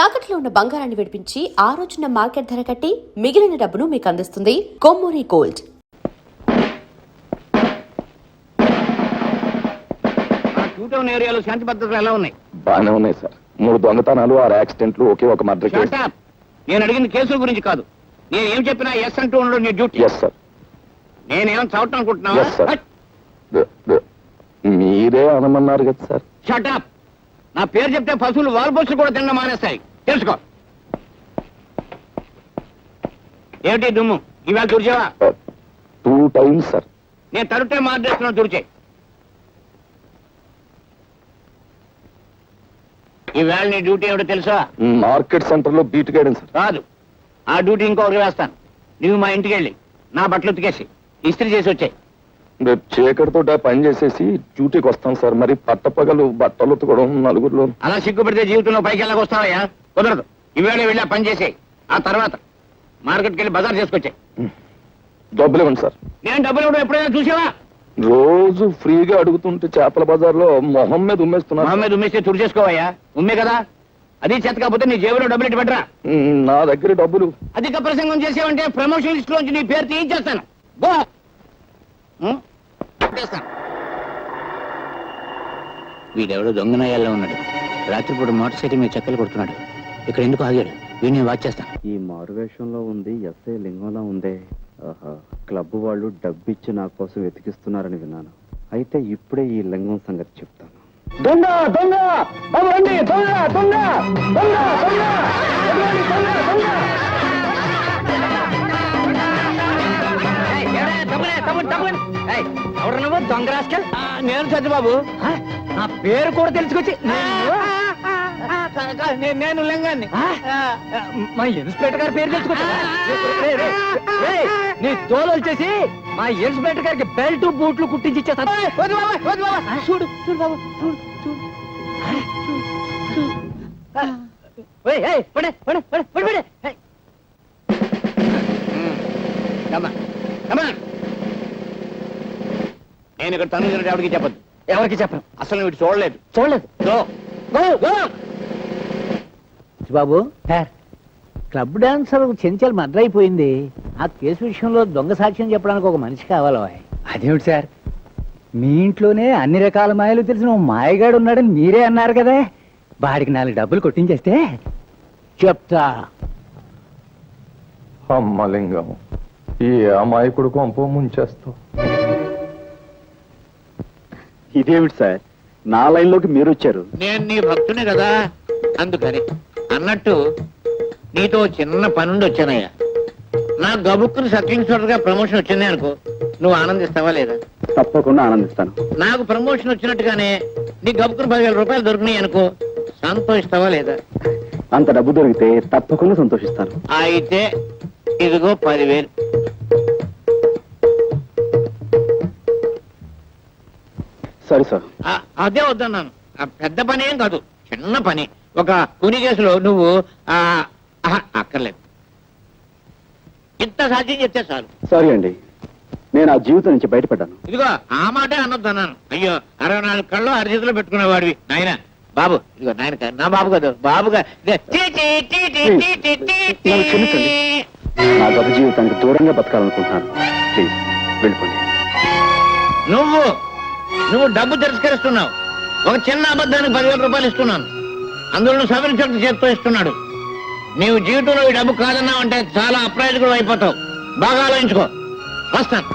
తాకట్లో ఉన్న బంగారాన్ని విడిపించి ఆ రోజున మార్కెట్ ధర కట్టి మిగిలిన డబ్బును మీకు అందిస్తుంది కొమ్మూరి గోల్డ్. ఏరియాలో శాంతి భద్రతలు ఎలా ఉన్నాయి? బాగానే ఉన్నాయి సార్. 3 దొంగతనాలు, 6 యాక్సిడెంట్లు, ఒకే ఒక మర్డర్ కేసు. నేను అడిగిన కేసుల గురించి కాదు. నేను ఏం చెప్పినా ఎస్ అంటూ ఉండడం నీ డ్యూటీ. Yes sir. నేనేం చదవటం అనుకుంటున్నావా? మీరే అనమన్నారు కదా సార్. షటప్. నా పేరు చెప్తే పశువులు వాల్పోసులు కూడా తినడం మానేస్తాయి, తెలుసుకో. ఏమిటి దుమ్ము? ఇవాళ తుడిచేవా? 2 times సార్. నేను తరుటే మార్చేస్తున్నాను, తుడిచే. ఈవేళ నీ డ్యూటీ ఏమిటో తెలుసా? మార్కెట్ సెంటర్ లో బీట్ గైడెన్స్ సార్. కాదు, ఆ డ్యూటీ ఇంకొకరికి వేస్తాను. నువ్వు మా ఇంటికి వెళ్ళి నా బట్టలు ఉతికేసి ఇస్త్రీ చేసి వచ్చాయి. రేపు చీకటితో పని చేసేసి డ్యూటీకి వస్తాం సార్. మరి పట్టపగలు బట్టలు ఉతకడం నలుగురిలో. అలా సిగ్గుపడితే జీవితంలో పైకి వెళ్ళకొస్తావయ్యా? కుదరదు. ఈవేళ వెళ్ళి పని చేసేయి. ఆ తర్వాత మార్కెట్కి వెళ్ళి బజార్ చేసుకొచ్చాయి. డబ్బులు ఇవ్వండి సార్. నేను డబ్బులు ఇవ్వడం ఎప్పుడైనా చూసావా? రోజు ఫ్రీగా అడుగుతుంటే చేపల బజార్లో మొహం మీద ఉమ్మేస్తున్నా. మొహం మీద ఉమ్మేస్తే తుడి చేసుకోవయ్యా. ఉమ్మే కదా, అది చేత కాకపోతే నీ జేబులో డబ్బులు ఇటు పెట్టరా. నా దగ్గర డబ్బులు. అధిక ప్రసంగం చేసావంటే ప్రమోషన్ లిస్ట్ లోంచి నీ పేరు తీయించేస్తాను. గో చేస్తాను. వీడెవడో దొంగనాయాల్లో ఉన్నాడు. రాత్రిపూట మోటార్ సైకిల్ మీద చెక్కలు కొడుతున్నాడు. ఇక్కడ ఎందుకు ఆగాడు? వీడిని వాచ్ చేస్తాను. ఈ మారువేషంలో ఉంది ఎస్ఐ లింగంలా ఉందే. ఆహా, క్లబ్ వాళ్ళు డబ్బిచ్చి నా కోసం వెతికిస్తున్నారని విన్నాను. అయితే ఇప్పుడే ఈ లింగం సంగతి చెప్తాను. దొంగ దొంగ దొంగ దొంగ దొంగ దొంగ. ఎవరు నువ్వు దొంగ రాస్కల్? నేను సత్యబాబు. నా పేరు కూడా తెలుసుకొచ్చి నేను లింగాన్ని. మా ఇన్స్పెక్టర్ గారి పేరు తెలుసుకొచ్చి నీ తోలు వచ్చేసి మా ఇన్స్పెక్టర్ గారికి బెల్ట్ బూట్లు కుట్టించి ఇచ్చేస్తాను. చూడు చూడు బాబు, చూడు చూడు. నేను ఇక్కడ తను ఎవరికి చెప్పద్దు. ఎవరికి చెప్పను. అసలు వీడు చూడలేదు. బాబు sir, club dancer Chanchal murder అయిపోయింది. ఆ కేసు విషయంలో దొంగ సాక్ష్యం చెప్పడానికి ఒక మనిషి కావాలి. అదేమిటి సార్, మీ ఇంట్లోనే అన్ని రకాల మాయలు తెలిసిన మాయగాడు ఉన్నాడని మీరే అన్నారు కదా. వాడికి 4 డబ్బులు కొట్టించేస్తే చెప్తా. అమ్మలింగం, ఈ అమాయకుడు కొంప ముంచేస్తావు. ఇదేమిటి సార్, నా లైన్లోకి మీరు వచ్చారు. నేను నీ భక్తునే కదా, అందుకని. అన్నట్టు నీతో చిన్న పనుండి వచ్చానయ్యా. నా గబుక్కుని సబ్ ఇన్స్పెక్టర్ గా ప్రమోషన్ వచ్చింది అనుకో, నువ్వు ఆనందిస్తావా లేదా? తప్పకుండా ఆనందిస్తాను. నాకు ప్రమోషన్ వచ్చినట్టుగానే నీ గబుక్కుని 10,000 రూపాయలు దొరికినాయి అనుకో, సంతోషిస్తావా లేదా? అంత డబ్బు దొరికితే తప్పకుండా సంతోషిస్తాను. అయితే ఇదిగో 10,000. సరే సార్. అదే వద్దన్నాను. పెద్ద పని ఏం కాదు, చిన్న పని. ఒక కూని కేసులో నువ్వు అక్కర్లేదు. ఇంత సాధ్యం చెప్తే చాలు. సారీ అండి, నేను ఆ జీవితం నుంచి బయటపడ్డాను. ఇదిగో ఆ మాటే అనొద్దన్నాను. అయ్యో, 64 కళ్ళు అరిచేతిలో పెట్టుకునేవాడివి నాయన. బాబు, ఇదిగో నాయన, నా బాబు కాదు, బాబుగా. నా గత జీవితానికి దూరంగా బతకాలనుకుంటున్నాను. ప్లీజ్ వెళ్ళిపోండి. నువ్వు డబ్బు తిరస్కరిస్తున్నావు. ఒక చిన్న అబద్ధానికి 10,000 రూపాయలు ఇస్తున్నాను. అందులో సబ్ ఇన్స్పెక్టర్ చేతితో ఇస్తున్నాడు. నీవు జీవితంలో ఈ డబ్బు కాదన్నావు అంటే చాలా అప్రయోజకుడు అయిపోతావు. బాగా ఆలోచించుకో. వస్తాను.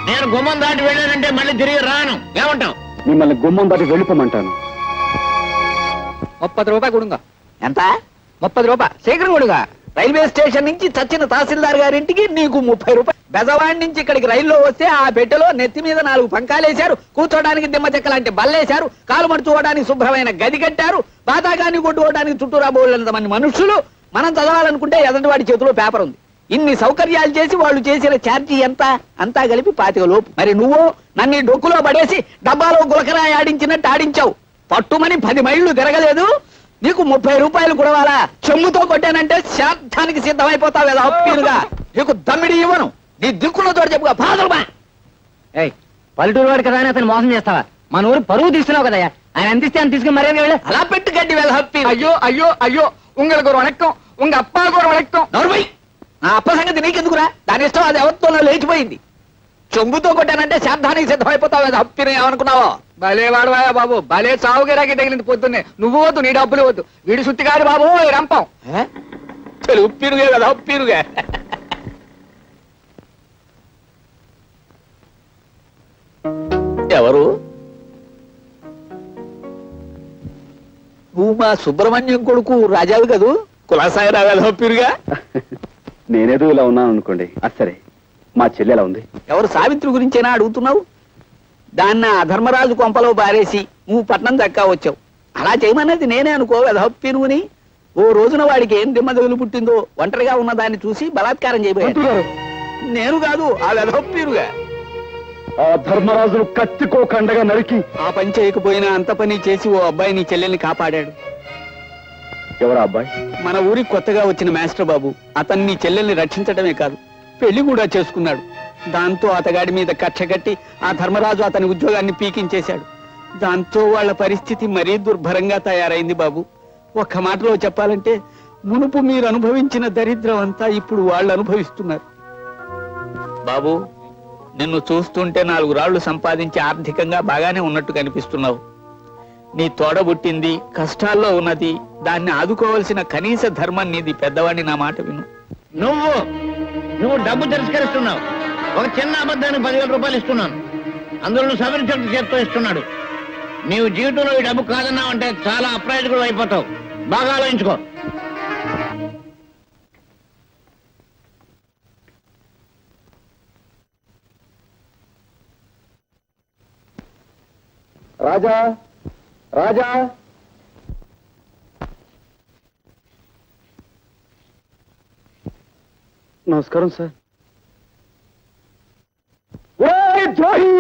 నేను గుమ్మం దాటి వెళ్ళానంటే మళ్ళీ తిరిగి రాను. ఏమంటావు? మిమ్మల్ని గుమ్మం దాటి వెళ్ళిపోమంటాను. 30 రూపాయలు కొడుగా. ఎంత? 30 రూపాయలు శీఘ్రం కొడుగా. రైల్వే స్టేషన్ నుంచి చచ్చిన తహసీల్దార్ గారింటికి నీకు 30 రూపాయలు. బెజవాడి నుంచి ఇక్కడికి రైల్లో వస్తే ఆ పెట్టెలో నెత్తి మీద 4 పంకాలేశారు. కూర్చోడానికి దిమ్మ చెక్క లాంటి బల్లేశారు. కాలు మడుచుకోవడానికి శుభ్రమైన గది కట్టారు. బాతాగాన్ని కొట్టుకోవడానికి చుట్టూరా బోళ్ళంత మంది మనుషులు. మనం చదవాలనుకుంటే ఎదంటి వాడి చేతిలో పేపర్ ఉంది. ఇన్ని సౌకర్యాలు చేసి వాళ్ళు చేసిన ఛార్జీ ఎంత? అంతా కలిపి 25 లోపు. మరి నువ్వు నన్ను డొక్కులో పడేసి డబ్బాలో గులకరాయి ఆడించినట్టు ఆడించావు. పట్టుమని 10 మైళ్ళు తిరగలేదు. నీకు 30 రూపాయలు కుడవాలా? చెమ్ముతో కొట్టానంటే శాంతానికి సిద్ధమైపోతావు కదా అప్పీలుగా. నీకు దమ్మిడి ఇవ్వను. నీ దిక్కులో తోడు చెప్పుగా. పాదలుమా పల్లెటూరు వాడు కదా అని అతను మోసం చేస్తావా? మన ఊరు పరువు తీస్తున్నావు కదయ్యా. ఆయన అందిస్తే అని తీసుకుని మర్యాద అలా పెట్టి గడ్డి వెళ్ళి అయ్యో అయ్యో అయ్యో உங்களுக்கு ஒரு வணக்கம் உங்க అప్పాకు ஒரு వణక్కం నోర్మై నా అప్ప సంగతి నీకెందుకురా దాని ఇష్టం అది ఎవరితో లేచిపోయింది చెంబుతో కొట్టానంటే శాబ్దానికి సిద్ధమైపోతావు అది హప్పిని ఏమనుకున్నావో భలే వాడవాయా బాబు భలే చావుగిరాకి తగిలింది పొద్దున్నే నువ్వు వద్దు నీ డబ్బులు వద్దు వీడి సుత్తి కాదు బాబు ఈ రంపం చలు ఉప్పిరుగే కదా ఉప్పిరుగే ఎవరు నువ్వు మా సుబ్రహ్మణ్యం కొడుకు రాజావి కదూ కులాసాయి రావాలి హప్పిరుగా నేనేదో ఇలా ఉన్నాను అనుకోండి సరే మా చెల్లి ఎలా ఉంది ఎవరు సావిత్రి గురించేనా అడుగుతున్నావు దాన్ని ఆ ధర్మరాజు కొంపలో బారేసి నువ్వు పట్నం దక్కా వచ్చావు అలా చేయమన్నది నేనే అనుకో వెధప్పినుని ఓ రోజున వాడికి ఏం దిమ్మదగులు పుట్టిందో ఒంటరిగా ఉన్న దాన్ని చూసి బలాత్కారం చేయబోయారు నేను కాదు ఆ వెధప్పిరుగా ఆ ధర్మరాజును కత్తికోకండగా నరికి ఆ పని చేయకపోయినా అంత పని చేసి ఓ అబ్బాయి నీ చెల్లెల్ని కాపాడాడు ఎవరా అబ్బాయి మన ఊరికి కొత్తగా వచ్చిన మాస్టర్ బాబు అతన్ని నీ చెల్లెల్ని రక్షించడమే కాదు పెళ్లి కూడా చేసుకున్నాడు దాంతో అతగాడి మీద కక్ష కట్టి ఆ ధర్మరాజు అతని ఉద్యోగాన్ని పీకించేశాడు దాంతో వాళ్ళ పరిస్థితి మరీ దుర్భరంగా తయారైంది బాబు ఒక్క మాటలో చెప్పాలంటే మునుపు మీరు అనుభవించిన దరిద్రం అంతా ఇప్పుడు వాళ్ళు అనుభవిస్తున్నారు బాబు నిన్ను చూస్తుంటే 4 రాళ్లు సంపాదించి ఆర్థికంగా బాగానే ఉన్నట్టు కనిపిస్తున్నావు నీ తోడబుట్టింది కష్టాల్లో ఉన్నది దాన్ని ఆదుకోవాల్సిన కనీస ధర్మం నీది పెద్దవాడిని నా మాట విను నువ్వు డబ్బు తిరస్కరిస్తున్నావు ఒక చిన్న అబద్ధానికి 10,000 రూపాయలు ఇస్తున్నాను అందులో నువ్వు సవరించడం చేత్తో ఇస్తున్నాడు నీవు జీవితంలో ఈ డబ్బు కాదన్నావు అంటే చాలా అప్రయోజకుడు అయిపోతావు బాగా ఆలోచించుకో రాజా రాజా నమస్కారం సార్ ద్రోహి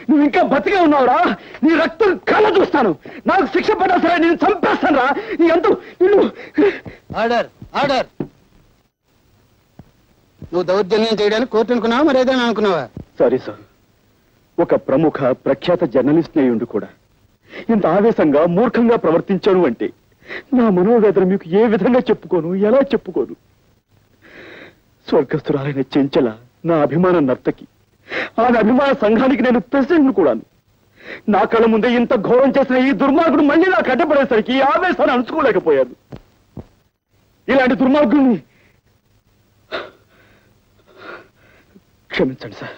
నువ్వు ఇంకా బతికే ఉన్నావురా నీ రక్తం కళ్ళ చూస్తాను నాకు శిక్ష పడ్డా సరే నేను చంపేస్తాను రా నీ అంత నిన్ను ఆర్డర్ ఆర్డర్ నువ్వు దౌర్జన్యం చేయడానికి కోర్టు అనుకున్నావా మరి ఏదైనా అనుకున్నావా సారీ సార్ ఒక ప్రముఖ ప్రఖ్యాత జర్నలిస్ట్ అయ్యుండి కూడా ఇంత ఆవేశంగా మూర్ఖంగా ప్రవర్తించాను అంటే నా మనోవేదన మీకు ఏ విధంగా చెప్పుకోను ఎలా చెప్పుకోను స్వర్గస్థురాలైన చెంచల నా అభిమాన నర్తకి ఆమె అభిమాన సంఘానికి నేను ప్రెసిడెంట్ కూడాను నా కళ్ళ ముందే ఇంత ఘోరం చేసిన ఈ దుర్మార్గుడు మళ్ళీ నాకు అడ్డపడేసరికి ఈ ఆవేశాన్ని అంచుకోలేకపోయాను ఇలాంటి దుర్మార్గుడిని క్షమించండి సార్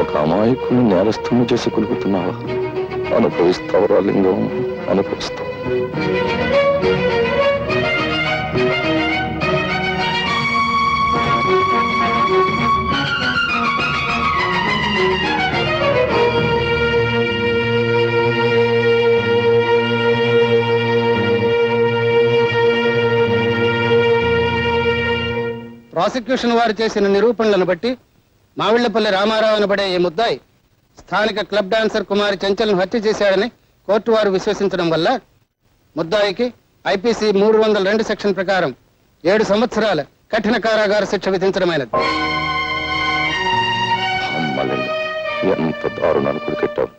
ఒక అమాయకుని నేరస్తుని చేసి కొలుపుతున్నావా అనుభవిస్తావురా లింగం అనుభవిస్తావు ప్రాసిక్యూషన్ వారు చేసిన నిరూపణలను బట్టి మావిళ్లపల్లి రామారావు అనబడే ఈ ముద్దాయి స్థానిక క్లబ్ డాన్సర్ కుమారి చెంచల్ను హత్య చేశాడని కోర్టు వారు విశ్వసించడం వల్ల ముద్దాయికి ఐపీసీ 302 సెక్షన్ ప్రకారం 7 సంవత్సరాల కఠిన కారాగార శిక్ష విధించడమైనది. ఎంత దారుణాలు కుడికెట్టావు.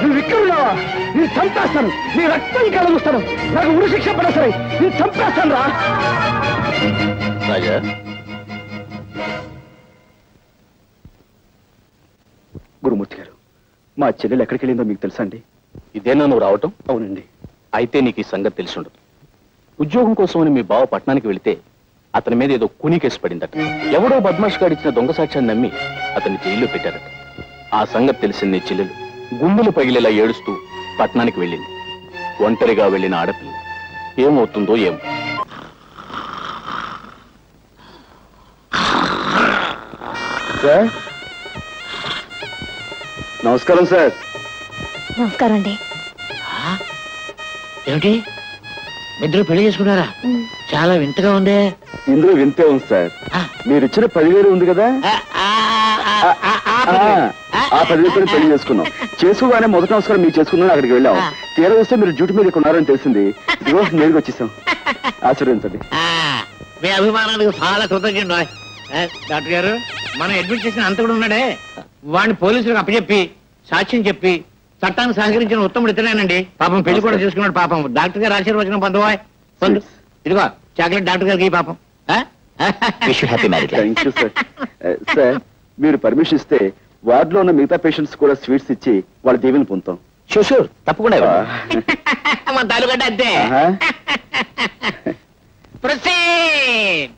నువ్వు ఇక్కడ నీ చంపేస్తాను, నీ రక్తం కలుగుస్తాను, నాకు ఉరి శిక్ష పడ సరే నీ చంపేస్తాను రా. రాజా గురుమూర్తి గారు, మా చెల్లెలు ఎక్కడికి వెళ్ళిందో మీకు తెలుసా అండి? ఇదేనా నువ్వు రావటం? అవునండి. అయితే నీకు ఈ సంగతి తెలిసి ఉండదు. ఉద్యోగం కోసమని మీ బావ పట్టణానికి వెళితే అతని మీద ఏదో కూనీ కేసు పడిందట. ఎవడో బద్మాష్ గాడిచ్చిన దొంగ సాక్ష్యాన్ని నమ్మి అతన్ని జైల్లో పెట్టారట. ఆ సంగతి తెలిసింది నీ చెల్లెలు గుండెలు పగిలేలా ఏడుస్తూ పట్టణానికి వెళ్ళింది. ఒంటరిగా వెళ్ళిన ఆడపిల్ల ఏమవుతుందో ఏమో. సార్ నమస్కారం. సార్ నమస్కారం అండి. ఏమిటి ఇద్దరు పెళ్లి చేసుకున్నారా? చాలా వింతగా ఉందే. ఇందులో వింతే ఉంది సార్. మీరు ఇచ్చిన 10,000 ఉంది కదా, ఆ 10,000 పెళ్లి చేసుకున్నాం. చేసుకోగానే మొదటి నమస్కారం మీరు చేసుకున్నాను, అక్కడికి వెళ్ళాం. తీరా వస్తే మీరు డ్యూటీ మీద ఉన్నారని తెలిసింది. ఇదిగో నేరుగా వచ్చేసాం. ఆశీర్వదించండి. మీ అభిమానానికి చాలా కృతజ్ఞ. డాక్టర్ గారు, మనం అడ్మిట్ చేసిన అంత కూడా ఉన్నాడే, వాడిని పోలీసులకు అప్పచెప్పి సాక్ష్యం చెప్పి చట్టాన్ని సహకరించిన ఉత్తముడు ఇతనేనండి. పాపం పెళ్లి కూడా చేసుకున్నాడు. పాపం డాక్టర్ గారు ఆశీర్వచనం పొందు. ఇదిగో చాక్లెట్ డాక్టర్ గారికి పాపం. Thank you sir. సార్ మీరు పర్మిషన్ ఇస్తే వార్డులో ఉన్న మిగతా పేషెంట్స్ కూడా స్వీట్స్ ఇచ్చి వాళ్ళ దీవెని పొందుతాం. షూర్ తప్పకుండా. మన తాలూకంటే అంతే. ప్రొసీడ్.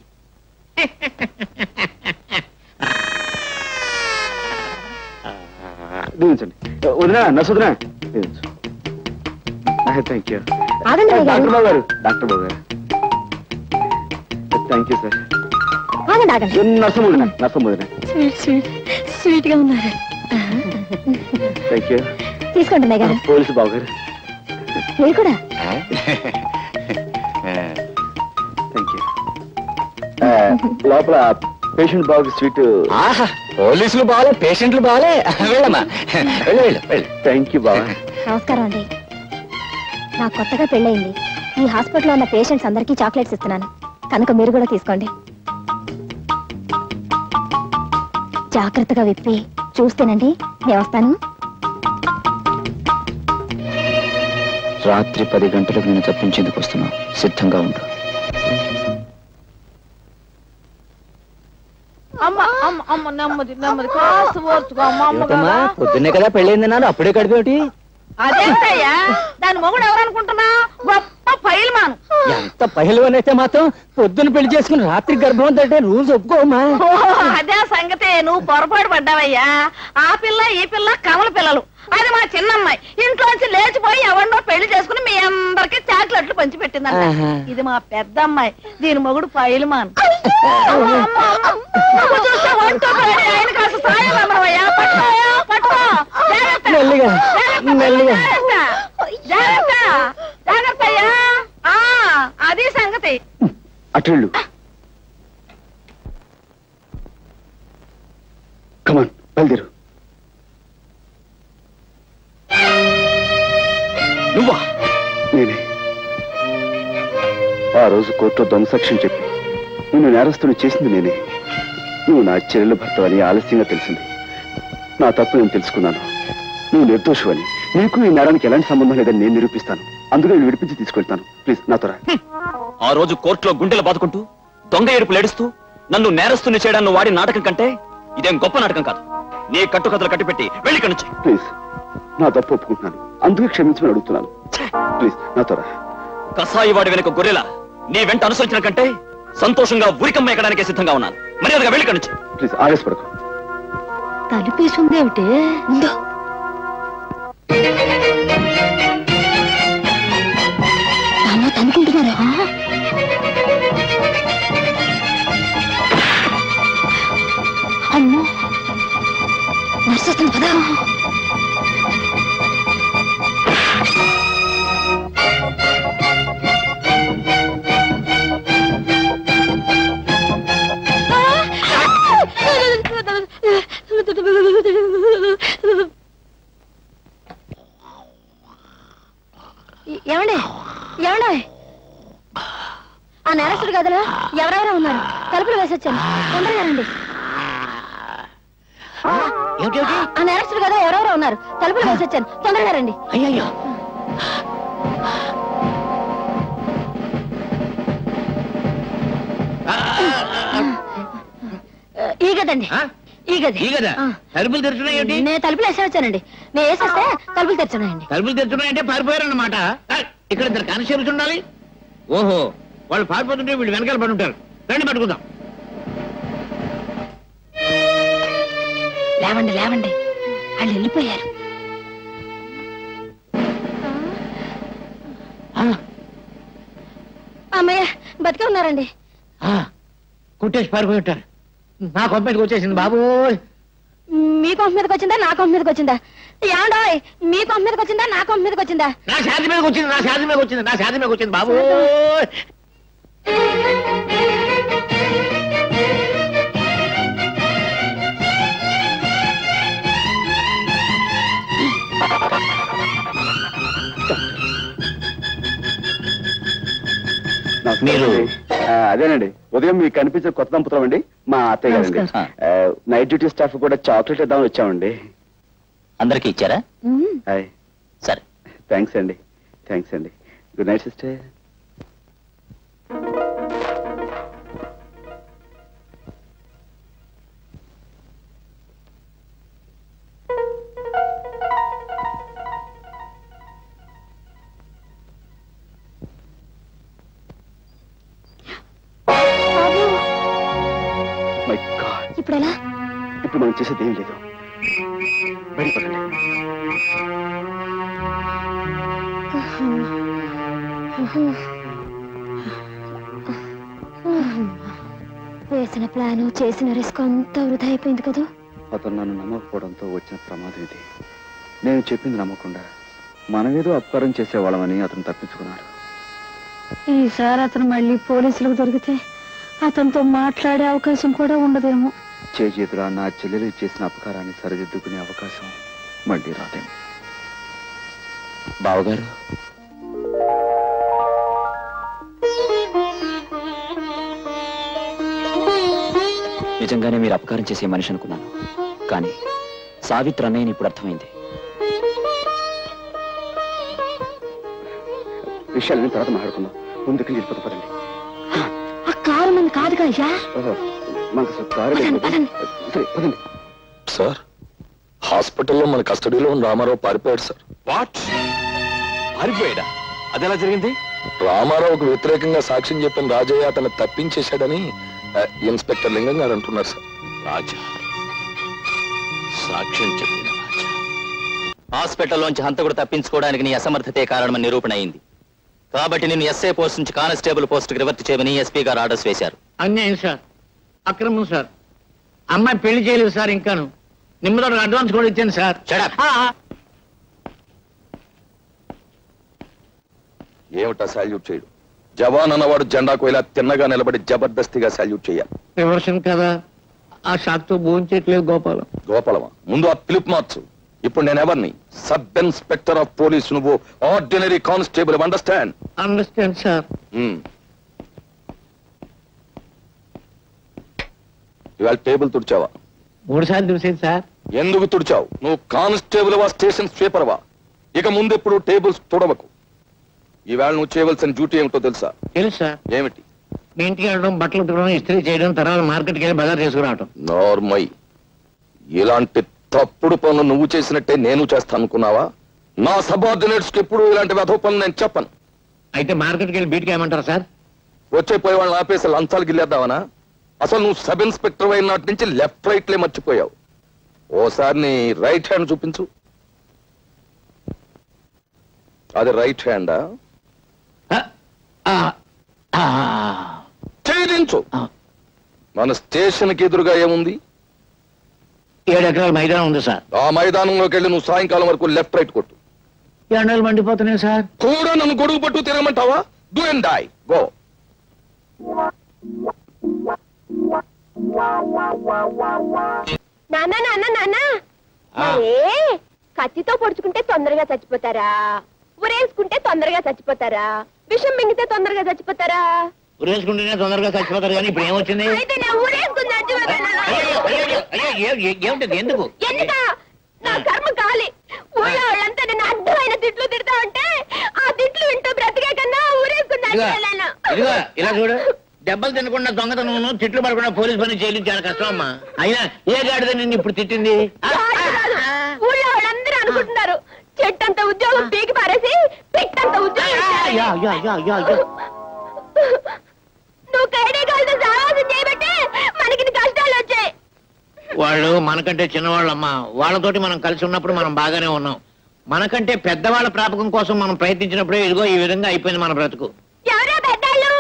దీవించండి. వదినా నసుదినా థ్యాంక్ యూ. డాక్టర్ బాబు గారు, డాక్టర్ బాబు గారు థ్యాంక్ యూ సార్. నర్సం వదినా, నర్సం వదినా స్వీట్ గా ఉన్నారు. Thank you. తీసుకోండి అన్నయ్య గారు. పోలీసు బాబు గారు మీరు కూడా. Thank you. లోపల పేషెంట్ బాబుకి స్వీట్. పోలీసులు బాగాలే, పేషెంట్లు బాగాలే. వెళ్ళమ్మా, వెళ్ళు. థ్యాంక్ యూ బాబా. నమస్కారం అండి. నాకు కొత్తగా పెళ్ళయింది. ఈ హాస్పిటల్లో ఉన్న పేషెంట్స్ అందరికీ చాక్లెట్స్ ఇస్తున్నాను, కనుక మీరు కూడా తీసుకోండి. జాగ్రత్తగా విప్పి చూస్తేనండి. నేను వస్తాను. రాత్రి 10 గంటలకు నేను తప్పించేందుకు వస్తున్నాను, సిద్ధంగా ఉండు. పొద్దున్నే కదా పెళ్ళైంది నాన్న, అప్పుడే కడిపేటి? అదేంటయ్యా, దాని మొగుడు ఎవరనుకుంటున్నా? గొప్ప పైల్మాను. ఎంత పహిల్వాన్ అయితే మాత్రం పొద్దున్న పెళ్లి చేసుకుని రాత్రి గర్భం అంటే రూల్స్ ఒప్పుకోమా? అదే సంగతి, నువ్వు పొరపాటు పడ్డావయ్యా. ఆ పిల్ల ఈ పిల్ల కమల పిల్లలు. అది మా చిన్నమ్మాయి ఇంట్లోంచి లేచిపోయి ఎవరినో పెళ్లి చేసుకుని మీ అందరికి చాక్లెట్లు పంచి పెట్టిందంట. ఇది మా పెద్ద అమ్మాయి, దీని మొగుడు పైల్మాన్. ఆయన కాస్త సాయం అమ్మవయ్యా. పట్టుకో మెల్లిగా మెల్లిగా. జాగ్రత్త అయ్యా. అది సంగతి. అటెళ్ళు. కమాన్ బయలుదేరు. నువ్వా? నేనే. ఆ రోజు కోర్టులో దొంగసాక్ష్యం చెప్పి నిన్ను నేరస్తుడు చేసింది నేనే. నువ్వు నా చెల్లెలు భర్త అని ఆలస్యంగా తెలిసింది. నా తప్పు నేను తెలుసుకున్నాను. నువ్వు నిర్దోషువని, నీకు ఈ నేరానికి ఎలాంటి సంబంధం లేదని నేను నిరూపిస్తాను. అందుకే నేను విడిపించి తీసుకెళ్తాను. ప్లీజ్ నాతో రా. ఆ రోజు కోర్టులో గుండెలు బాదుకుంటూ దొంగ ఏడుపులు ఏడుస్తూ నన్ను నేరస్తుని చేయడాన్ని వాడి నాటకం కంటే ఇదేం గొప్ప నాటకం కాదు. నీ కట్టుకథలు కట్టిపెట్టి వెళ్ళి ఇక్కడి నుంచి. ప్లీజ్ నా తప్పు ఒప్పుకుంటున్నాను, అందుకే క్షమించమని అడుగుతున్నాను. ప్లీజ్ నాతో రా. కసాయి వాడి వెనుక గొర్రెలా నీ వెంట అనుసరించిన కంటే సంతోషంగా ఉరికమ్మ ఎక్కడానికే సిద్ధంగా ఉన్నాను. మర్యాదగా వెళ్ళి ఇక్కడి నుంచి. ప్లీజ్ ఆవేశపడకు. తలుపేసింది ఏమిటి? ఉందో తనుకుంటున్నారా? అమ్మో, నర్సు వస్తుంది కదా. ఏమండి ఏమండి, ఆ నేరస్తుడు గదిలో ఎవరెవరో ఉన్నారు. తలుపులు వేసొచ్చాను, తొందరగా రండి. ఆ నేరస్తుడు గదిలో ఎవరెవరో ఉన్నారు. తలుపులు వేసొచ్చాను, తొందరగా రండి. అయ్యో, ఈ గదండి. ఈ గది ఈ కదా ఆ. తలుపులు తెరుచున్నాయి ఏంటి? నేను తలుపులు వేసే వచ్చానండి. నేను వేసేస్తే తలుపులు తెచ్చున్నాయండి. తలుపులు తెరుచున్నాయంటే పారిపోయారన్నమాట. ఇక్కడ ఇద్దరు కానిస్టేబుల్స్ ఉండాలి. ఓహో, వాళ్ళు పారిపోతుంటే వీళ్ళు వెనకాల పడి ఉంటారు. రండి పట్టుకుందాం. లేవండి లేవండి, వాళ్ళు వెళ్ళిపోయారు. అమ్మయ్య, బతికే ఉన్నారండి. కుట్టేసి పారిపోయి ఉంటారు. నా కొంపటికి వచ్చేసింది బాబు. మీ కొంప మీదకి వచ్చిందా నా కొంప మీదకి వచ్చిందా? ఏమండోయ్, మీ కొంప మీదకి వచ్చిందా నా కొంప మీదకి వచ్చిందా? నా శాది మీదకి వచ్చింది, నా శాది మీదకి వచ్చింది, నా శాది మీదకి వచ్చింది బాబు. మీరు అదేనండి, ఉదయం మీకు కనిపించే కొత్త దంపతులం అండి, మా అత్తయ్య గారండి. నైట్ డ్యూటీ స్టాఫ్ కూడా చాక్లెట్ ఇద్దామని వచ్చామండి. అందరికి ఇచ్చారా? హాయ్, సరే. థ్యాంక్స్ అండి. థ్యాంక్స్ అండి. Good night sister. My God, ఇప్పుడు ఎలా? ఇప్పుడు మనం చేసేది ఏం లేదు. బయటపడండి. వేసిన ప్లాను చేసిన రిస్క్ అంతా వృధా అయిపోయింది కదా. అతను నన్ను నమ్మకపోవడంతో వచ్చిన ప్రమాదం ఇది. నేను చెప్పింది నమ్మకుండా మనమేదో అపకారం చేసేవాళ్ళమని అతను తప్పించుకున్నాడు. ఈసారి అతను మళ్ళీ పోలీసులకు దొరికితే అతనితో మాట్లాడే అవకాశం కూడా ఉండదేమో. చేజేతులా నా చెల్లెలు చేసిన అపకారాన్ని సరిదిద్దుకునే అవకాశం మళ్ళీ రాదేమో. బావగారు, నిజంగానే మీరు అపకారం చేసే మనిషి అనుకున్నాను, కానీ సావిత్రి అన్నయ్యని ఇప్పుడు అర్థమైంది. విషయాలని తర్వాత మాట్లాడుకుందాం. ముందుకు వెళ్ళిపోతా పదండి. ఆ కారు మంది కాదుగా అయ్యా. ఓహో, మనకు అసలు కారు లేదు. సరే పదండి. సార్, హాస్పిటల్లో మన కస్టడీలో ఉన్న రామారావు పారిపోయాడు సార్. వాట్? పారిపోయాడా? అదెలా జరిగింది? రామారావుకు వ్యతిరేకంగా సాక్ష్యం చెప్పిన రాజయ్య అతను తప్పించేశాడని ఇన్స్పెక్టర్ లింగం గారు అంటున్నారు సార్. రాజా సాక్ష్యం చెప్పిన రాజా. హాస్పిటల్లోంచి హంతకుడు తప్పించుకోవడానికి నీ అసమర్థతే కారణమని నిరూపణ అయింది. కాబట్టి నేను ఎస్ఐ పోస్ట్ నుంచి కానిస్టేబుల్ పోస్టుకి రివర్ట్ చేయమని ఎస్పీ గారు ఆర్డర్స్ వేశారు. అన్యాయం సార్, అక్రమం సార్. అమ్మాయి పెళ్లి చేయలేదు సార్. ఇంకాను నిమ్మతో అడ్వాన్స్ కూడా ఇచ్చాను సార్. Shut up. ఏమిటా సాల్యూట్ చేయడు? జవాన్ అన్నవాడు జెండాకు ఇలా తిన్నగా నిలబడి జబర్దస్తిగా సాల్యూట్ చేయాలి. రివర్షన్ కదా, ఆ షాక్ తో భోంచేయట్లేదు గోపాలం. గోపాలమా? ముందు ఆ పిలుపు మార్చు. ఇప్పుడు నేను ఎవరిని? Sub inspector of police. నువ్వు ordinary constable. Understand? Understand sir. ఇవాళ టేబుల్ తుడిచావా? 3 సార్లు చూసేది సార్. ఎందుకు తుడిచావు? నువ్వు కానిస్టేబుల్ వా, స్టేషన్ స్వీపర్ వా? ఇక ముందెప్పుడు టేబుల్స్ తుడవకు. ఈవేళ నువ్వు చేయవలసిన డ్యూటీ ఏమిటో తెలుసా? తెలుసు సార్. ఏమిటి? మీ ఇంటికి వెళ్ళడం, బట్టలు ఉతకడం, ఇస్త్రీ చేయడం, తర్వాత మార్కెట్కి వెళ్ళి బజార్ చేసుకురావడం. నార్మల్. ఇలాంటి తప్పుడు పనులు నువ్వు చేసినట్టే నేను చేస్తాను అనుకున్నావా? నా సబార్డినేట్స్ కి ఎప్పుడు ఇలాంటి వెధవ పనులు నేను చెప్పను. అయితే మార్కెట్కి వెళ్ళి బీట్కి ఏమంటారు సార్? వచ్చే పోయే వాళ్ళని ఆపేసి లంచాలు గిల్లేద్దామనా? అసలు నువ్వు సబ్ ఇన్స్పెక్టర్ అయిన నాటి నుంచి లెఫ్ట్ రైట్లే మర్చిపోయావు. ఓసారి నీ రైట్ హ్యాండ్ చూపించు. అది రైట్ హ్యాండా? చేయించు. మన స్టేషన్ కి ఎదురుగా ఏముంది? 7 ఎకరాల మైదానం ఉంది సార్. ఆ మైదానంలోకి వెళ్ళి నువ్వు సాయంకాలం వరకు లెఫ్ట్ రైట్ కొట్టు. ఎండలు మండిపోతున్నాయి సార్. కూడా నన్ను గొడుగు పట్టు తిరగమంటావా? Do and die. గో. నాన్న నాన్న నాన్న, కత్తితో పొడుచుకుంటే తొందరగా చచ్చిపోతారా? ఉరేసుకుంటే తొందరగా చచ్చిపోతారా? విషం మింగితే తొందరగా చచ్చిపోతారా? ఉరేసుకుంటేనే తొందరగా చచ్చిపోతారు. కానీ ఇప్పుడు ఏమొచ్చింది? అయితే నేను ఊరేసుకుని చచ్చిపోతాను. ఏమిటి? ఎందుకు? ఎందుకా? నా కర్మ కాలి. ఊళ్ళో వాళ్ళంతా నేను అడ్డమైన తిట్లు తిడతా ఉంటే ఆ తిట్లు వింటూ బ్రతికే కన్నా ఊరేసుకుని చచ్చిపోయాను. ఇదిగో ఇలా చూడు, దెబ్బలు తినకుండా దొంగతనం తిట్లు పడకుండా పోలీస్ పని చేయడం చాలా కష్టం అమ్మా. అయినా ఏ గాడిద నిన్ను ఇప్పుడు తిట్టింది? ఊళ్ళో వాళ్ళందరూ అనుకుంటున్నారు చెట్టంత ఉద్యోగం పీకి పారేసి పిట్టంత ఉద్యోగం నువ్వు కైడేగాలతో సావాసం చేయబట్టే మనకి కష్టాలు వచ్చాయి. వాళ్ళు మనకంటే చిన్నవాళ్ళమ్మా. వాళ్ళతోటి మనం కలిసి ఉన్నప్పుడు మనం బాగానే ఉన్నాం. మనకంటే పెద్దవాళ్ళ ప్రాపకం కోసం మనం ప్రయత్నించినప్పుడే ఇదిగో ఈ విధంగా అయిపోయింది మన బ్రతుకు. ఎవరో పెద్దాళ్ళు?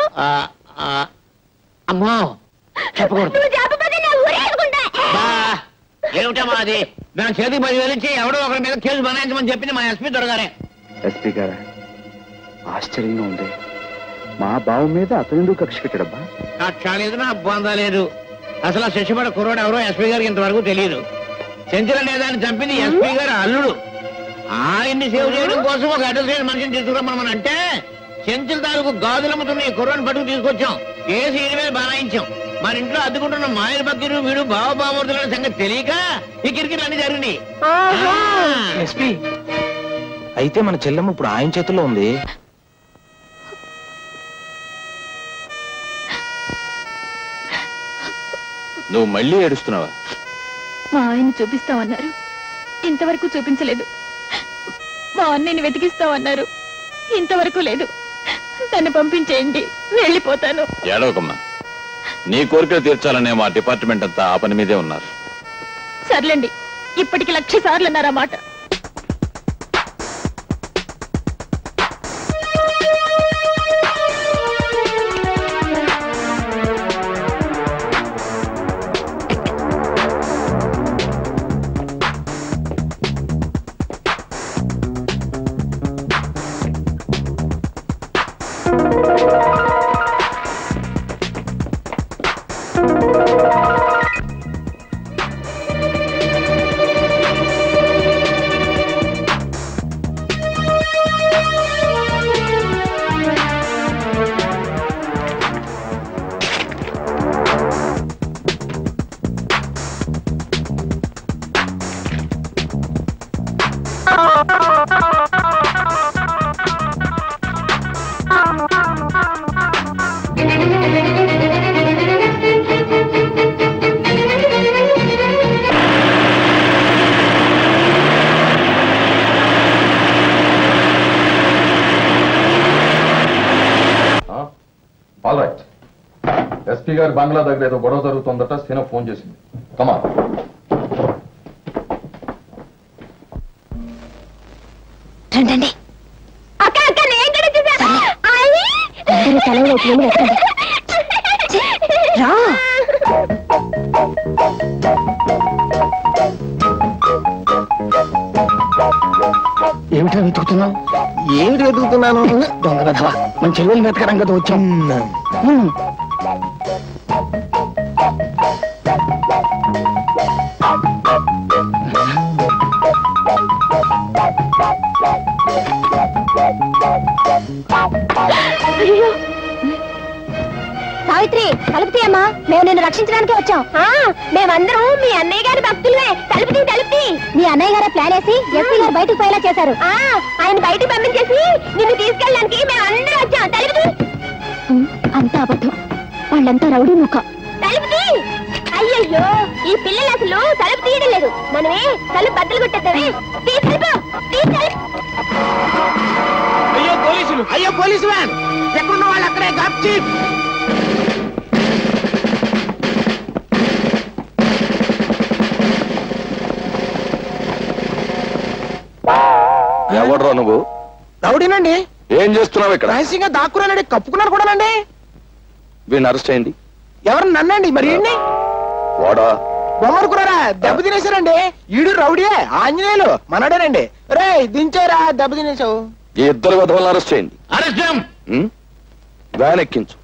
అమ్మో చెప్పకూడదు. నువ్వు చెప్పకపోతే నా ఊరేసుకుంటా. ఏమిటమ్మా అది? నా చేతికి 10,000 ఇచ్చి ఎవడో ఒకరి మీద కేసు బనాయించమని చెప్పింది మా ఎస్పీ దొరగారే. ఎస్పీ గారా, ఆశ్చర్యంగా ఉంది. మా బావ మీద అతను ఎందుకు కక్ష పెట్టాడబ్బా? కక్ష లేదు, నా బొంద లేదు. అసలు ఆ శిక్షపడ కుర్రోడు ఎవరో ఎస్పీ గారికి ఇంతవరకు తెలియదు. చెంచల నేదాన్ని చంపింది ఎస్పీ గారు అల్లుడు. ఆయన్ని సేవ్ చేయడం కోసం ఒక అడ్రస్ మనిషిని తీసుకురమ్మని అంటే చెంచుల తాలూకు గాజులమ్ముతున్న ఈ కుర్రాన్ని పట్టుకు తీసుకొచ్చాం. కేసు ఈయన మీద బనాయించాం. మన ఇంట్లో అద్దుకుంటున్న మాయల బకీరు వీడు బావబామూర్తుల సంగతి తెలియక ఈ కిరికిరి అన్ని జరిగింది. ఎస్పీ, అయితే మన చెల్లెమ్మ ఇప్పుడు ఆయన చేతుల్లో ఉంది. నువ్వు మళ్ళీ ఏడుస్తున్నావా? మా ఆయన చూపిస్తామన్నారు, ఇంతవరకు చూపించలేదు. మా అన్నయ్యని వెతికిస్తామన్నారు, ఇంతవరకు లేదు. తను పంపించేయండి, వెళ్ళిపోతాను. ఏడవకమ్మా, నీ కోరికలు తీర్చాలనే మా డిపార్ట్మెంట్ అంతా ఆ పని మీదే ఉన్నారు. సర్లేండి, ఇప్పటికి 1,00,000 సార్లు అన్నారన్నమాట. All right. ఎస్పీ గారి బంగ్లా దగ్గర ఏదో గొడవ జరుగుతుందట. సీన ఫోన్ చేసింది. కమా. రండి. అక్క అక్క నేను కూడా చూసా. అందరూ తలవైపు వెళ్ళి వెతకండి. రా. ఏమిటా వెతుకుతున్నావు? ఏమిటి వెతుకుతున్నాను? దొంగ వెధవా, మన చెల్లెలు వెతకడం కదా వచ్చాం. సావిత్రి, తలుపుతీ అమ్మా, మేము నిన్ను రక్షించడానికి వచ్చాం. మేమందరం మీ అన్నయ్య గారి భక్తులమే. తలుపుతీ. మీ అన్నయ్య గారే ప్లాన్ వేసి ఎస్పీ గారు బయటకు పోయేలా చేశారు. ఆయన బయటకు పంపించేసి నిన్ను తీసుకెళ్ళడానికి మేము అందరం వచ్చాం. తలుపుతీ. అంతా అబద్ధం, వాళ్ళంతా రౌడీ ముఖ. తలుపుతీ. అయ్యయ్యో, ఈ పిల్లలు అసలు తలుపు తీయడం లేదు. మనమే తలుపు బద్దలు కొట్టేద్దామే. అయ్యో పోలీసు వ్యాన్, ఎక్కడున్న వాళ్ళు అక్కడే గాప్ చీఫ్. ఎవడరా నువ్వు? రౌడీనండి. ఏం చేస్తున్నావు ఇక్కడ? రహస్యంగా దాక్కురానండి, కప్పుకున్నారు కూడానండి. వీడిని అరెస్ట్ చేయండి. ఎవరు? నన్నండి. మరి వాడా? బొమ్మనుకున్నారా? దెబ్బ తినేశారండి. ఈడు రౌడీయే, ఆంజనేయులు మనడేనండి. రే దించారా, దెబ్బ తినేసావు. ఈ ఇద్దరు విధవలను అరెస్ట్ చేయండి. వ్యాన్ ఎక్కించు.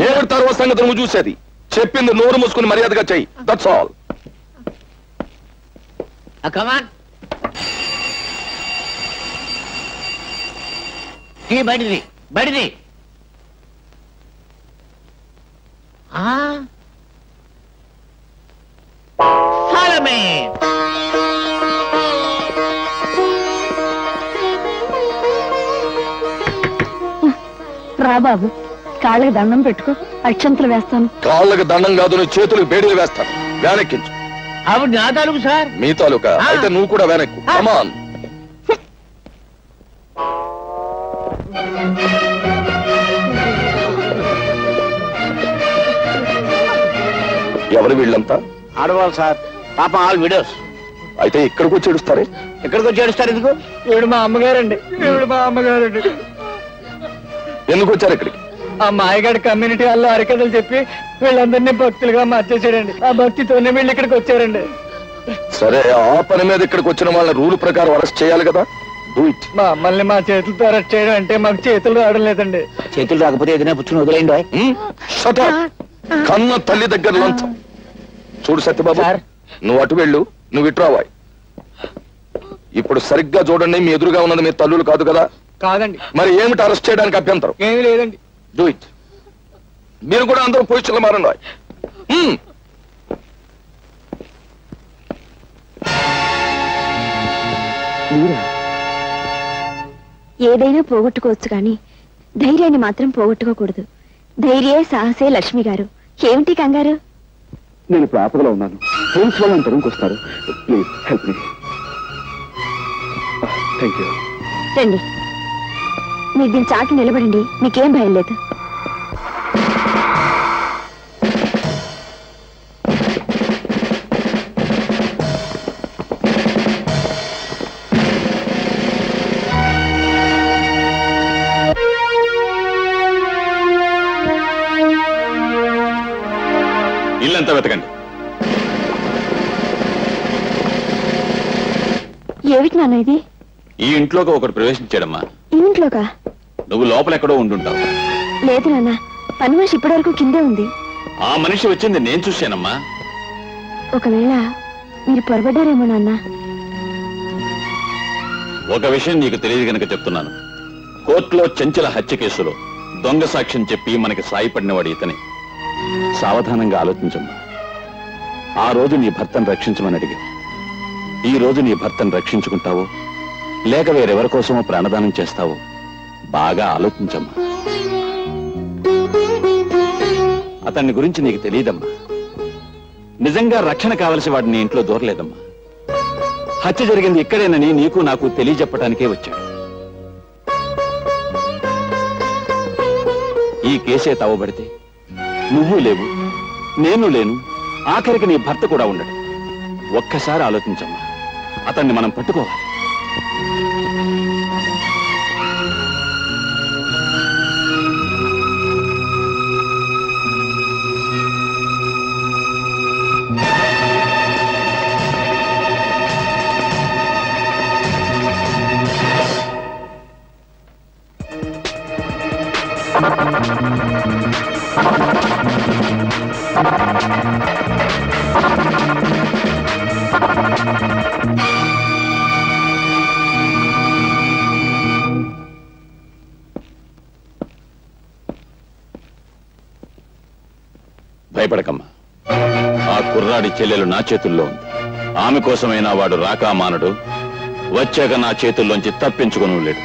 ఏమిటి తర్వాత సంగతి నువ్వు చూసేది? చెప్పింది నోరు మూసుకుని మర్యాదగా చెయ్యి. That's all. బడిది రా బాబు, కాళ్ళకి దండం పెట్టుకో, అక్షంతలు వేస్తాను. కాళ్ళకి దండం కాదు, నీ చేతులకు బేడీలు వేస్తాను. వెనక్కించు. ఆవిడ నా తాలూకు సార్. మీ తాలూకా అయితే నువ్వు కూడా వెనక్కు. కమాన్. ఎవరు వీళ్ళంతా? ఆడవాళ్ళు సార్, పాపం ఆల్ విడోస్. అయితే ఇక్కడికి వచ్చి ఏడుస్తారే? ఎక్కడికి వచ్చి ఏడుస్తారు ఎందుకు? ఈవిడ మా అమ్మగారండి. ఎందుకు వచ్చారు ఇక్కడికి? ఆ మాయగాడి కమ్యూనిటీ వాళ్ళు హరికథలు చెప్పి వీళ్ళందరినీ భక్తులుగా మార్చేసాడండి. ఆ భక్తితోనే వీళ్ళు ఇక్కడికి వచ్చారండి. సరే, ఆ పని మీద ఇక్కడికి వచ్చిన వాళ్ళని రూల్ ప్రకారం అరెస్ట్ చేయాలి కదా. Do it. మా అమ్మల్ని మా చేతులతో అరెస్ట్ చేయడం అంటే మాకు చేతులు రావడం లేదండి. చేతులు రాకపోతే ఏదైనా పుచ్చుని వదిలేండి. Shut up. కన్న తల్లి దగ్గర లంచం. చూడు సత్యబాబు, నువ్వు అటు వెళ్ళు, నువ్వు ఇటు రావాయి. ఇప్పుడు సరిగ్గా చూడండి, మీ ఎదురుగా ఉన్నది మీ తల్లులు కాదు కదా? కాదండి. మరి ఏమిటి అరెస్ట్ చేయడానికి అభ్యంతరం? ఏమీ లేదండి. Do it. మీరు కూడా అందరూ పొజిషన్లో మారండి. ఏదైనా పోగొట్టుకోవచ్చు కానీ ధైర్యాన్ని మాత్రం పోగొట్టుకోకూడదు. ధైర్యే సాహసే లక్ష్మి గారు. ఏమిటి కంగారు? నేను ఇప్పుడు ఆపదలో ఉన్నాను. ఫ్రెండ్స్ వాళ్ళని తరుముకొస్తారు. Please help me. Thank you. రండి, మీరు దీని చాకి నిలబడండి, మీకేం భయం లేదు. ఇల్లంతా వెతకండి. ఏమిటి నాన్న ఇది? ఈ ఇంట్లోకి ఒకటి ప్రవేశించాడమ్మా. ఈ ఇంట్లోకా? నువ్వు లోపల ఎక్కడో ఉండుంటావు. లేదు నాన్న, పని మనిషి ఇప్పటి వరకు కిందే ఉంది. ఆ మనిషి వచ్చింది నేను చూశానమ్మా. ఒకవేళ మీరు పొరబడ్డారేమో నాన్న. ఒక విషయం నీకు తెలియదు గనక చెప్తున్నాను. కోర్టులో చెంచల హత్య కేసులో దొంగ సాక్ష్యం చెప్పి మనకి సాయపడినవాడు ఇతనే. సావధానంగా ఆలోచించమ్మా. ఆ రోజు నీ భర్తను రక్షించమని అడిగా. ఈ రోజు నీ భర్తను రక్షించుకుంటావో లేక వేరెవరి కోసమో ప్రాణదానం చేస్తావో బాగా ఆలోచించమ్మా. అతన్ని గురించి నీకు తెలియదమ్మా. నిజంగా రక్షణ కావలసి వాడు నీ ఇంట్లో దూరలేదమ్మా. హత్య జరిగింది ఇక్కడేనని నీకు నాకు తెలియజెప్పటానికే వచ్చాడు. ఈ కేసే తవ్వబడితే నువ్వు లేవు, నేను లేను, ఆఖరికి నీ భర్త కూడా ఉండడు. ఒక్కసారి ఆలోచించమ్మా. అతన్ని మనం పట్టుకోవాలి. భయపడకమ్మా. ఆ కుర్రాడి చెల్లెలు నా చేతుల్లో ఉంది. ఆమె కోసమైనా వాడు రాకా మానడు. వచ్చాక నా చేతుల్లోంచి తప్పించుకుని లేడు.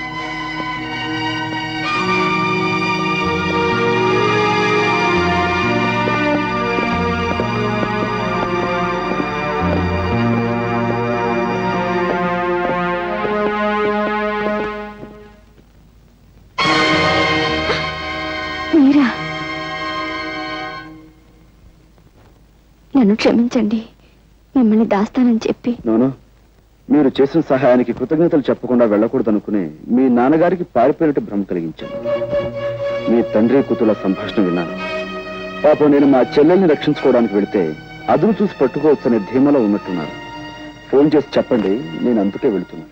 మీరా? నన్ను క్షమించండి, మిమ్మల్ని దాస్తానని చెప్పి. నోను, మీరు చేసిన సహాయానికి కృతజ్ఞతలు చెప్పకుండా వెళ్ళకూడదనుకునే మీ నాన్నగారికి పారిపోయినట్టు భ్రమ కలిగించాను. మీ తండ్రి కూతుల సంభాషణ విన్నాను. పాపం నేను మా చెల్లెల్ని రక్షించుకోవడానికి వెళితే అదును చూసి పట్టుకోవచ్చనే ధీమలో ఉన్నట్టున్నారు. ఫోన్ చేసి చెప్పండి, నేను అందుకే వెళుతున్నాను.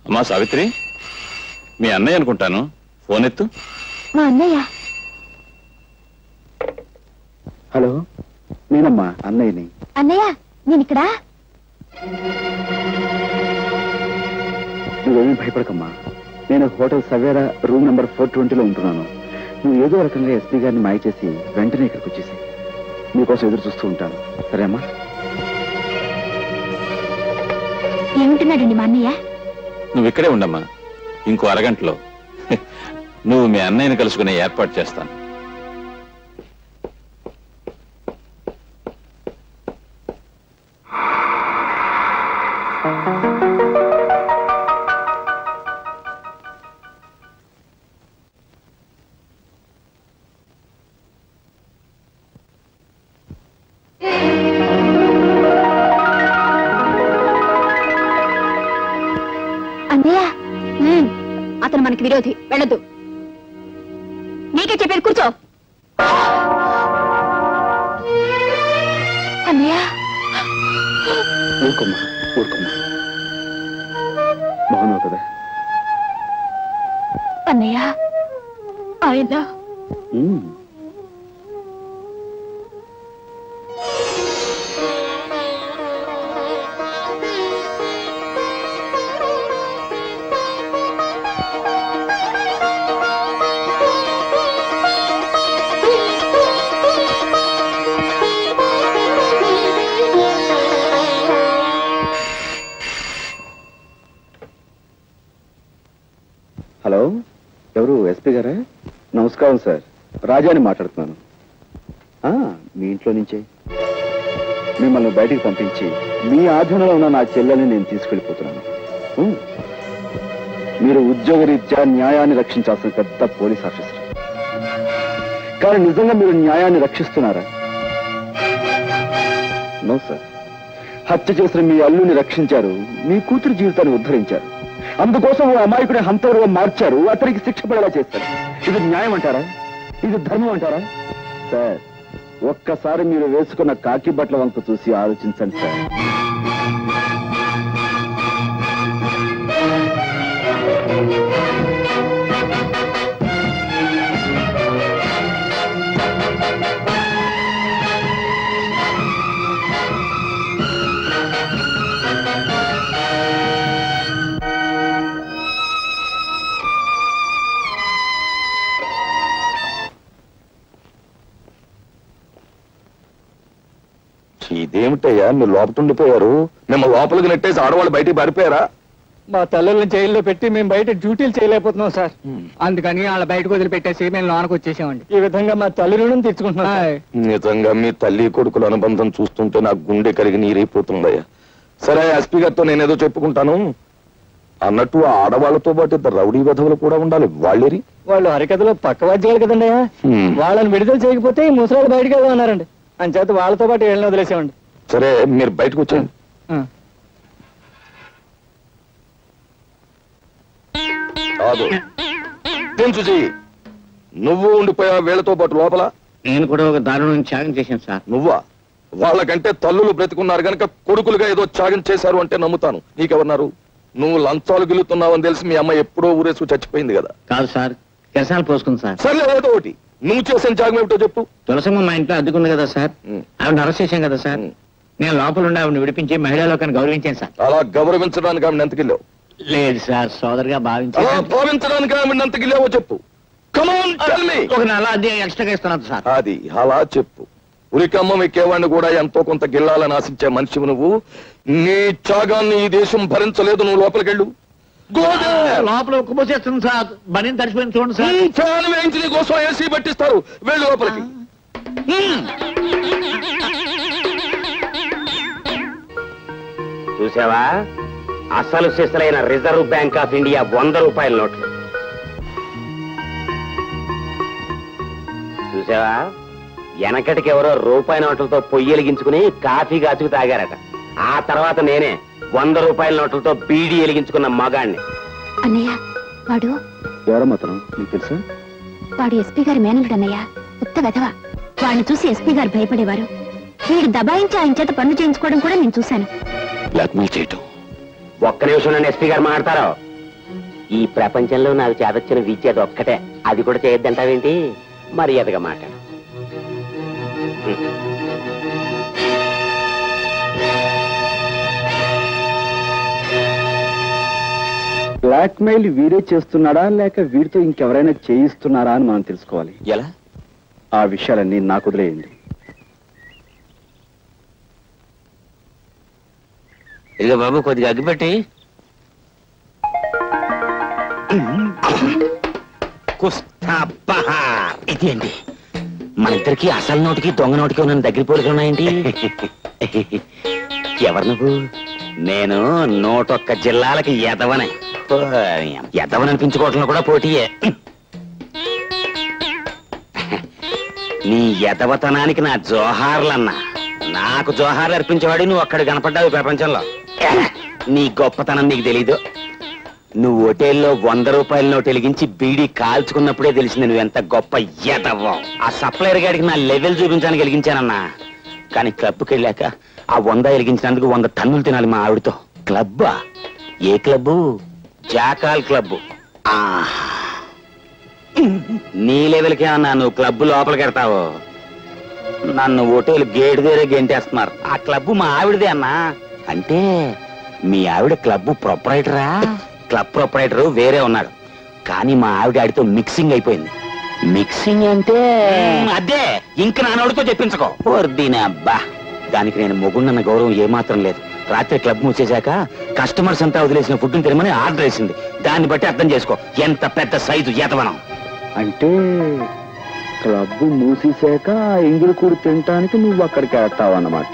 అమ్మా సావిత్రి, మీ అన్నయ్య అనుకుంటాను. ఫోన్ ఎత్తు. మా అన్నయ్య. హలో, నేనమ్మా అన్నయ్యని. అన్నయ్య, నేను ఇక్కడ. నువ్వేమీ భయపడకమ్మా. నేను హోటల్ సవేరా రూమ్ నెంబర్ 420లో ఉంటున్నాను. నువ్వు ఏదో రకంగా ఎస్పీ గారిని మాయ చేసి వెంటనే ఇక్కడికి వచ్చేసి నీకోసం ఎదురు చూస్తూ ఉంటాను. సరే అమ్మా? ఏముంటున్నాడండి మా అన్నయ్య? నువ్వు ఇక్కడే ఉండమ్మా. ఇంకో అరగంటలో నువ్వు మీ అన్నయ్యని కలుసుకునే ఏర్పాటు చేస్తాను. అన్నయ్య అతను మనకి విరోధి, వెళ్ళొద్దు. నీకే చెప్పేది, కూర్చో. అన్నయ్య ఊరుకోమ్మా, ఊరుకోమ్మా. బాగున్నావు కదా? అన్నయ్య ఆయన హలో, ఎవరు? ఎస్పీ గారా? నమస్కారం సార్, రాజాని మాట్లాడుతున్నాను. మీ ఇంట్లో నుంచే మిమ్మల్ని బయటికి పంపించి మీ ఆధీనంలో ఉన్న నా చెల్లెల్ని నేను తీసుకెళ్ళిపోతున్నాను. మీరు ఉద్యోగరీత్యా న్యాయాన్ని రక్షించాల్సిన పెద్ద పోలీస్ ఆఫీసర్. కానీ నిజంగా మీరు న్యాయాన్ని రక్షిస్తున్నారా? No sir. హత్య చేసిన మీ అల్లుని రక్షించారు, మీ కూతురు జీవితాన్ని ఉద్ధరించారు. అందుకోసం ఓ అమాయకుడి హంతకుడుగా మార్చారు, అతనికి శిక్ష పడేలా చేస్తారు. ఇది న్యాయం అంటారా? ఇది ధర్మం అంటారా? సార్, ఒక్కసారి మీరు వేసుకున్న కాకి బట్టల వంక చూసి ఆలోచించండి సార్. ఇదేమిటయ్యా మీరు లోపల ఉండిపోయారు? మేము లోపలికి నెట్టేసి ఆడవాళ్ళు బయటికి పారిపోయారా? మా తల్లులను జైల్లో పెట్టి మేము బయట డ్యూటీలు చేయలేకపోతున్నాం సార్. అందుకని వాళ్ళ బయటకు వదిలిపెట్టేసి మేము లోనకు వచ్చేసామండి. ఈ విధంగా మా తల్లి రుణం తెచ్చుకుంటున్నాం. నిజంగా మీ తల్లి కొడుకుల అనుబంధం చూస్తుంటే నాకు గుండె కరిగి నీరైపోతుందయ్యా. సరే, ఎస్పీ గారితో నేనేదో చెప్పుకుంటాను. అన్నట్టు ఆ ఆడవాళ్లతో పాటు ఇద్దరు రౌడీ విధవులు కూడా ఉండాలి. వాళ్ళేరి? వాళ్ళు హరికథలో పక్క వాద్యాలు కదండి. వాళ్ళని విడుదల చేయకపోతే ఈ ముసలాళ్ళు బయటకు వెళ్దామన్నారండి. అంచేత వాళ్ళతో పాటు వెళ్ళిన వదిలేసామండి. సరే, మీరు బయటకు వచ్చాయండి. చూసి నువ్వు ఉండిపోయా వీళ్ళతో పాటు లోపల? నేను కూడా ఒక దారుణం త్యాగం చేశాను సార్. నువ్వా? వాళ్ళకంటే తల్లులు బ్రతికున్నారు గనక కొడుకులుగా ఏదో త్యాగం చేశారు అంటే నమ్ముతాను. నీకెవరున్నారు? నువ్వు లంచాలు గిలుతున్నావని తెలిసి మీ అమ్మ ఎప్పుడో ఊరేసుకు చచ్చిపోయింది కదా. కాదు సార్, కెరసాలు పోసుకుంది సార్. సర్లే, ఏదో ఒకటి. నువ్వు చేసిన త్యాగం ఏమిటో చెప్పు. తులసమ్మ మా ఇంట్లో అద్దుకుంది కదా సార్, ఆవిడ అరెస్ట్ చేశాం కదా సార్. నేను లోపల ఉండి ఆవిడని విడిపించి మహిళా లోకాన్ని గౌరవించాను సార్. అలా గౌరవించడానికి ఆవిడ ఎంతకిల్లావు? లేదు సార్, సోదరుగా భావించాను. అలా భావించడానికి ఆవిడ ఎంతకిల్లావో చెప్పు. ఒక నెల అది ఎక్స్ట్రాగా ఇస్తున్నాను సార్. అది అలా చెప్పు. ఉరికమ్మ ఎక్కేవాడిని కూడా ఎంతో కొంత గిల్లాలని ఆశించే మనిషి నువ్వు. నీ త్యాగాన్ని ఈ దేశం భరించలేదు. నువ్వు లోపలికెళ్ళు. లోపల ఉక్కుపోసేస్తుంది సార్. బనీని తడిచిపోయింది చూడండి సార్. ఫ్యాన్ వేయించి నీ కోసం ఏసీ పట్టిస్తారు. వెళ్ళు లోపలికి. చూసావా, అసలు సిసలైన రిజర్వ్ బ్యాంక్ ఆఫ్ ఇండియా 100 రూపాయల నోట్లు. చూసావా, వెనకటికి ఎవరో రూపాయి నోట్లతో పొయ్యి కాఫీ కాచుకు తాగారట. ఆ తర్వాత నేనే 100 రూపాయల నోట్లతో బీడీ వెలిగించుకున్న మగాణ్ణి. అన్నయ్య, వాడు ఎవరమ్మతనం నీకు తెలుసా? వాడు ఎస్పీ గారి మేనలుడు అన్నయ్య. ఉత్త వెధవ. వాడిని చూసి ఎస్పీ గారు భయపడేవారు. వీడు దబాయించి ఆయన చేత పనులు చేయించుకోవడం కూడా నేను చూశాను. బ్లాక్మెయిల్ చేయటం. ఒక్క నిమిషం నన్ను ఎస్పీ గారు మాట్లాడతారు. ఈ ప్రపంచంలో నాకు చేదొచ్చిన విద్య ఒక్కటే. అది కూడా చేయొద్దంటావేంటి? మర్యాదగా మాట్లాడు. బ్లాక్మెయిల్ వీరే చేస్తున్నాడా లేక వీరితో ఇంకెవరైనా చేయిస్తున్నారా అని మనం తెలుసుకోవాలి. ఎలా? ఆ విషయాలన్నీ నాకు వదిలేయండి. ఇదిగో బాబు, కొద్దిగా అగ్గిపెట్టి. ఇదేంటి మన ఇద్దరికి అసలు నోటికి దొంగ నోటికి ఉన్న దగ్గర పోలికలు ఉన్నాయేంటి? ఎవరు నువ్వు? నేను 101 జిల్లాలకి ఎదవనే. ఎదవననిపించుకోవటంలో కూడా పోటీయే. నీ ఎదవతనానికి నా జోహార్లన్నా. నాకు జోహార్లు అర్పించేవాడు నువ్వు అక్కడ కనపడ్డావు ప్రపంచంలో. నీ గొప్పతనం నీకు తెలీదు. నువ్వు హోటల్లో 100 రూపాయల నోటు వెలిగించి బీడీ కాల్చుకున్నప్పుడే తెలిసింది నువ్వెంత గొప్ప ఎదవ్వో. ఆ సప్లైర్ గాడికి నా లెవెల్ చూపించడానికి వెలిగించానన్నా. కానీ క్లబ్కి వెళ్ళాక ఆ 100 వెలిగించినందుకు 100 టన్నులు తినాలి మా ఆవిడతో. క్లబ్బా? ఏ క్లబ్బు? Jackal club. నీ లెవెల్కే అన్నా నువ్వు క్లబ్బు లోపలికి వెడతావు. నన్ను హోటల్ గేట్ దగ్గర గెంటేస్తున్నారు. ఆ క్లబ్బు మా ఆవిడదే అన్నా. అంటే మీ ఆవిడ క్లబ్బు ప్రొపరైటరా? క్లబ్ ప్రొపరైటర్ వేరే ఉన్నాడు, కానీ మా ఆవిడ ఆడితో మిక్సింగ్ అయిపోయింది. మిక్సింగ్ అంటే అదే, ఇంక నా నోటితో చెప్పించుకో. దీని అబ్బా, దానికి నేను మొగుండన్న గౌరవం ఏమాత్రం లేదు. రాత్రి క్లబ్ మూసేశాక కస్టమర్స్ అంతా వదిలేసిన ఫుడ్ తినమని ఆర్డర్ వేసింది. దాన్ని బట్టి అర్థం చేసుకో ఎంత పెద్ద సైజు ఎతవనం. అంటే క్లబ్ మూసేశాక ఎంగిలి కూడి తినటానికి నువ్వు అక్కడికి వెళ్తావు అన్నమాట.